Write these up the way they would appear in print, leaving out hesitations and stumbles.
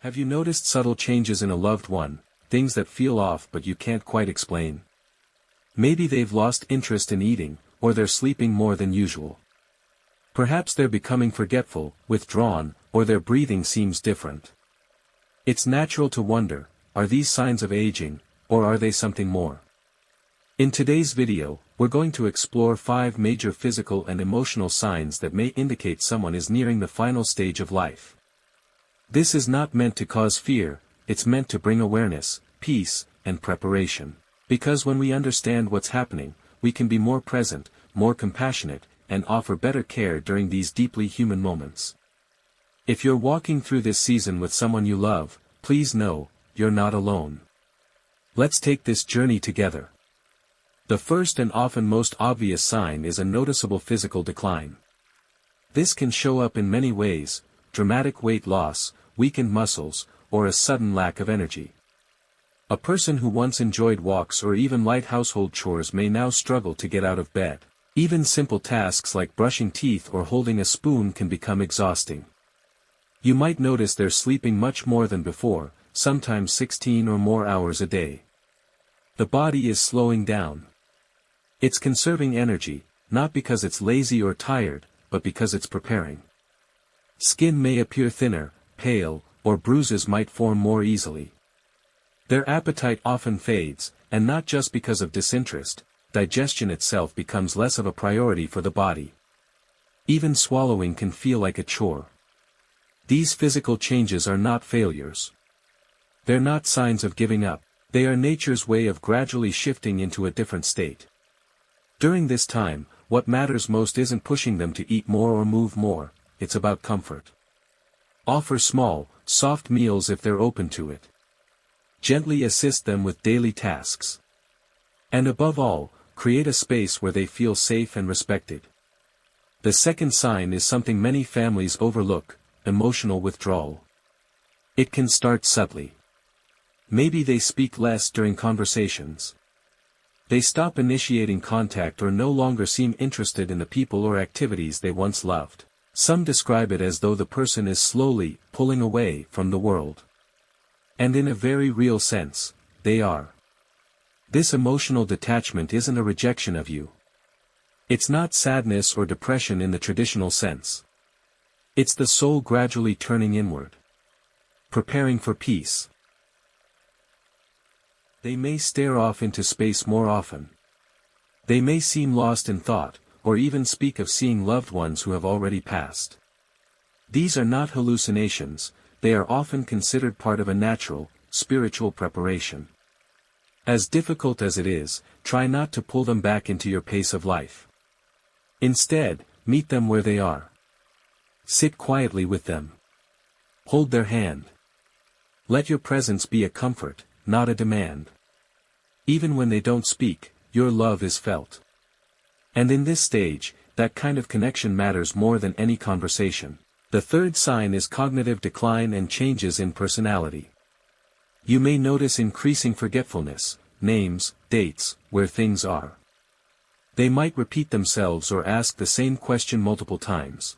Have you noticed subtle changes in a loved one, things that feel off but you can't quite explain? Maybe they've lost interest in eating, or they're sleeping more than usual. Perhaps they're becoming forgetful, withdrawn, or their breathing seems different. It's natural to wonder, are these signs of aging, or are they something more? In today's video, we're going to explore 5 major physical and emotional signs that may indicate someone is nearing the final stage of life. This is not meant to cause fear, it's meant to bring awareness, peace, and preparation. Because when we understand what's happening, we can be more present, more compassionate, and offer better care during these deeply human moments. If you're walking through this season with someone you love, please know, you're not alone. Let's take this journey together. The first and often most obvious sign is a noticeable physical decline. This can show up in many ways: dramatic weight loss, weakened muscles, or a sudden lack of energy. A person who once enjoyed walks or even light household chores may now struggle to get out of bed. Even simple tasks like brushing teeth or holding a spoon can become exhausting. You might notice they're sleeping much more than before, sometimes 16 or more hours a day. The body is slowing down. It's conserving energy, not because it's lazy or tired, but because it's preparing. Skin may appear thinner, pale, or bruises might form more easily. Their appetite often fades, and not just because of disinterest. Digestion itself becomes less of a priority for the body. Even swallowing can feel like a chore. These physical changes are not failures. They're not signs of giving up. They are nature's way of gradually shifting into a different state. During this time, what matters most isn't pushing them to eat more or move more, it's about comfort. Offer small, soft meals if they're open to it. Gently assist them with daily tasks. And above all, create a space where they feel safe and respected. The second sign is something many families overlook: emotional withdrawal. It can start subtly. Maybe they speak less during conversations. They stop initiating contact or no longer seem interested in the people or activities they once loved. Some describe it as though the person is slowly pulling away from the world. And in a very real sense, they are. This emotional detachment isn't a rejection of you. It's not sadness or depression in the traditional sense. It's the soul gradually turning inward. Preparing for peace. They may stare off into space more often. They may seem lost in thought, or even speak of seeing loved ones who have already passed. These are not hallucinations, they are often considered part of a natural, spiritual preparation. As difficult as it is, try not to pull them back into your pace of life. Instead, meet them where they are. Sit quietly with them. Hold their hand. Let your presence be a comfort, not a demand. Even when they don't speak, your love is felt. And in this stage, that kind of connection matters more than any conversation. The third sign is cognitive decline and changes in personality. You may notice increasing forgetfulness, names, dates, where things are. They might repeat themselves or ask the same question multiple times.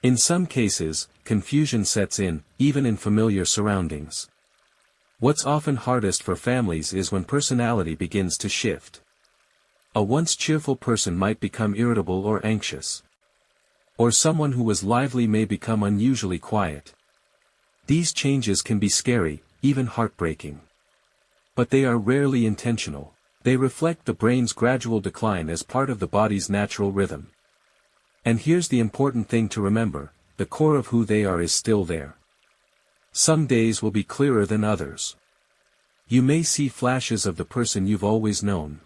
In some cases, confusion sets in, even in familiar surroundings. What's often hardest for families is when personality begins to shift. A once cheerful person might become irritable or anxious. Or someone who was lively may become unusually quiet. These changes can be scary, even heartbreaking. But they are rarely intentional. They reflect the brain's gradual decline as part of the body's natural rhythm. And here's the important thing to remember: the core of who they are is still there. Some days will be clearer than others. You may see flashes of the person you've always known.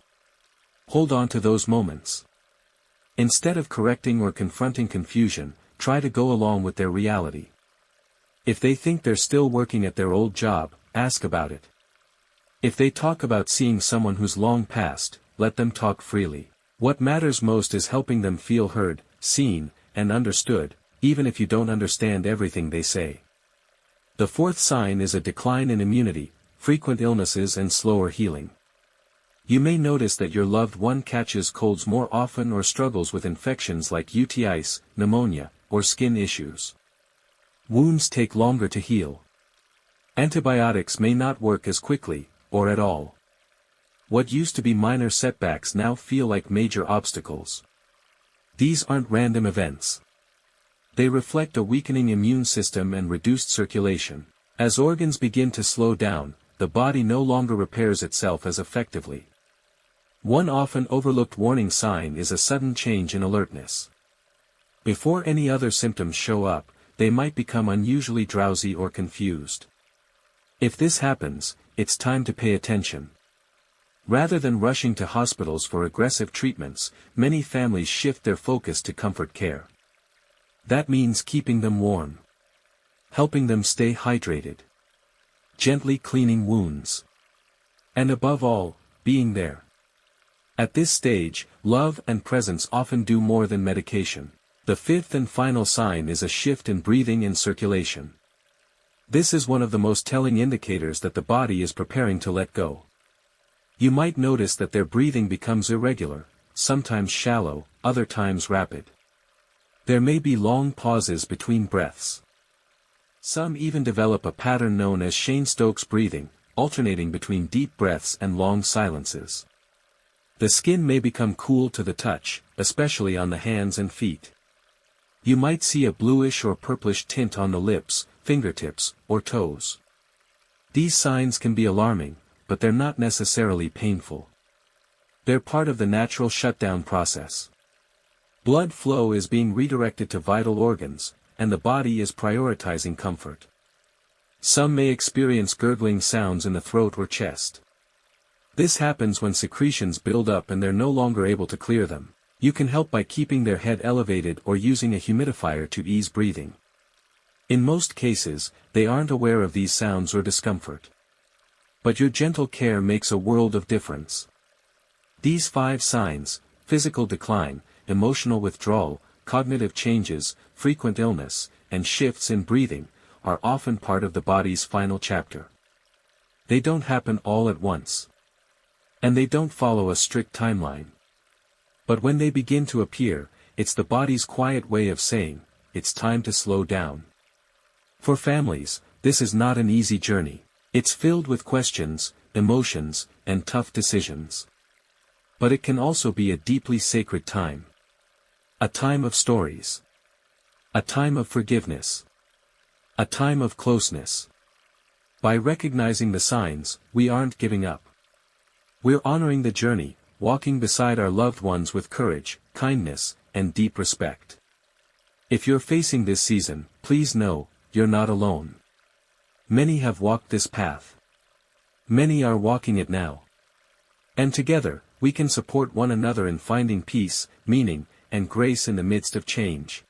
Hold on to those moments. Instead of correcting or confronting confusion, try to go along with their reality. If they think they're still working at their old job, ask about it. If they talk about seeing someone who's long passed, let them talk freely. What matters most is helping them feel heard, seen, and understood, even if you don't understand everything they say. The fourth sign is a decline in immunity, frequent illnesses and slower healing. You may notice that your loved one catches colds more often or struggles with infections like UTIs, pneumonia, or skin issues. Wounds take longer to heal. Antibiotics may not work as quickly, or at all. What used to be minor setbacks now feel like major obstacles. These aren't random events. They reflect a weakening immune system and reduced circulation. As organs begin to slow down, the body no longer repairs itself as effectively. One often overlooked warning sign is a sudden change in alertness. Before any other symptoms show up, they might become unusually drowsy or confused. If this happens, it's time to pay attention. Rather than rushing to hospitals for aggressive treatments, many families shift their focus to comfort care. That means keeping them warm, helping them stay hydrated, gently cleaning wounds, and above all, being there. At this stage, love and presence often do more than medication. The fifth and final sign is a shift in breathing and circulation. This is one of the most telling indicators that the body is preparing to let go. You might notice that their breathing becomes irregular, sometimes shallow, other times rapid. There may be long pauses between breaths. Some even develop a pattern known as Cheyne-Stokes breathing, alternating between deep breaths and long silences. The skin may become cool to the touch, especially on the hands and feet. You might see a bluish or purplish tint on the lips, fingertips, or toes. These signs can be alarming, but they're not necessarily painful. They're part of the natural shutdown process. Blood flow is being redirected to vital organs, and the body is prioritizing comfort. Some may experience gurgling sounds in the throat or chest. This happens when secretions build up and they're no longer able to clear them. You can help by keeping their head elevated or using a humidifier to ease breathing. In most cases, they aren't aware of these sounds or discomfort. But your gentle care makes a world of difference. These 5 signs: physical decline, emotional withdrawal, cognitive changes, frequent illness, and shifts in breathing, are often part of the body's final chapter. They don't happen all at once. And they don't follow a strict timeline. But when they begin to appear, it's the body's quiet way of saying, it's time to slow down. For families, this is not an easy journey. It's filled with questions, emotions, and tough decisions. But it can also be a deeply sacred time. A time of stories. A time of forgiveness. A time of closeness. By recognizing the signs, we aren't giving up. We're honoring the journey, walking beside our loved ones with courage, kindness, and deep respect. If you're facing this season, please know, you're not alone. Many have walked this path. Many are walking it now. And together, we can support one another in finding peace, meaning, and grace in the midst of change.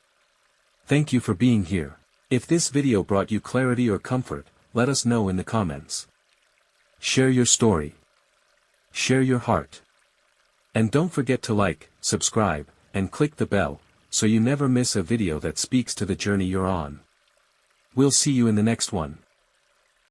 Thank you for being here. If this video brought you clarity or comfort, let us know in the comments. Share your story. Share your heart. And don't forget to like, subscribe, and click the bell, so you never miss a video that speaks to the journey you're on. We'll see you in the next one.